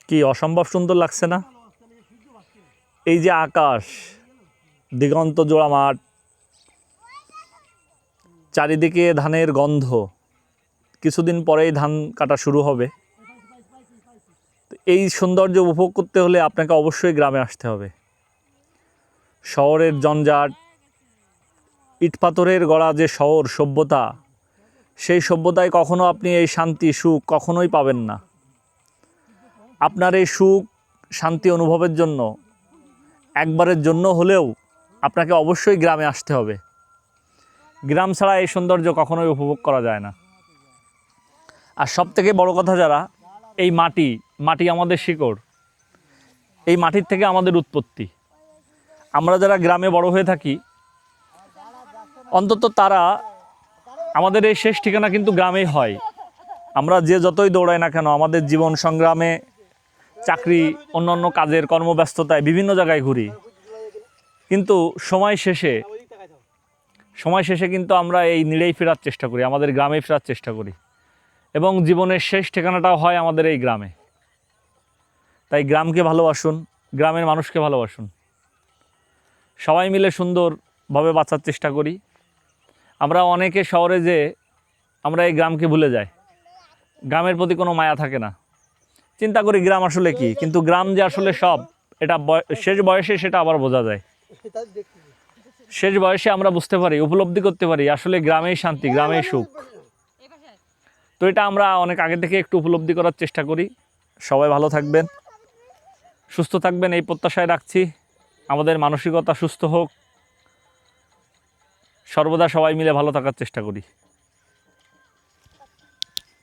কি অসম্ভব সুন্দর লাগছে না? এই যে আকাশ, দিগন্ত জোড়া মাঠ, চারিদিকে ধানের গন্ধ, কিছুদিন পরেই ধান কাটা শুরু হবে। এই সৌন্দর্য উপভোগ করতে হলে আপনাকে অবশ্যই গ্রামে আসতে হবে। শহরের জঞ্জাট, ইটপাথরের গড়া যে শহর সভ্যতা, সেই সভ্যতায় কখনো আপনি এই শান্তি সুখ কখনোই পাবেন না। আপনার এই সুখ শান্তি অনুভবের জন্য একবারের জন্য হলেও আপনাকে অবশ্যই গ্রামে আসতে হবে। গ্রাম ছাড়া এই সৌন্দর্য কখনোই উপভোগ করা যায় না। আর সবথেকে বড় কথা, যারা এই মাটি আমাদের শিকড়, এই মাটির থেকে আমাদের উৎপত্তি। আমরা যারা গ্রামে বড় হয়ে থাকি, অন্তত তারা আমাদের এই শেষ ঠিকানা কিন্তু গ্রামেই হয়। আমরা যে যতই দৌড়াই না কেন, আমাদের জীবন সংগ্রামে, চাকরি, অন্যান্য কাজের কর্মব্যস্ততায় বিভিন্ন জায়গায় ঘুরি, কিন্তু সময় শেষে কিন্তু আমরা এই নিড়েই ফেরার চেষ্টা করি, আমাদের গ্রামে ফেরার চেষ্টা করি, এবং জীবনের শেষ ঠিকানাটাও হয় আমাদের এই গ্রামে। তাই গ্রামকে ভালোবাসুন, গ্রামের মানুষকে ভালোবাসুন। সবাই মিলে সুন্দরভাবে বাঁচার চেষ্টা করি। আমরা অনেকে শহরে যে আমরা এই গ্রামকে ভুলে যাই, গ্রামের প্রতি কোনো মায়া থাকে না। চিন্তা করি গ্রাম আসলে কি, কিন্তু গ্রাম যে আসলে সব, এটা শেষ বয়সে সেটা আবার বোঝা যায়। শেষ বয়সে আমরা বুঝতে পারি, উপলব্ধি করতে পারি আসলে গ্রামেই শান্তি, গ্রামেই সুখ। তো এটা আমরা অনেক আগে থেকে একটু উপলব্ধি করার চেষ্টা করি। সবাই ভালো থাকবেন, সুস্থ থাকবেন, এই প্রত্যাশায় রাখছি। আমাদের মানসিকতা সুস্থ হোক, সর্বদা সবাই মিলে ভালো থাকার চেষ্টা করি।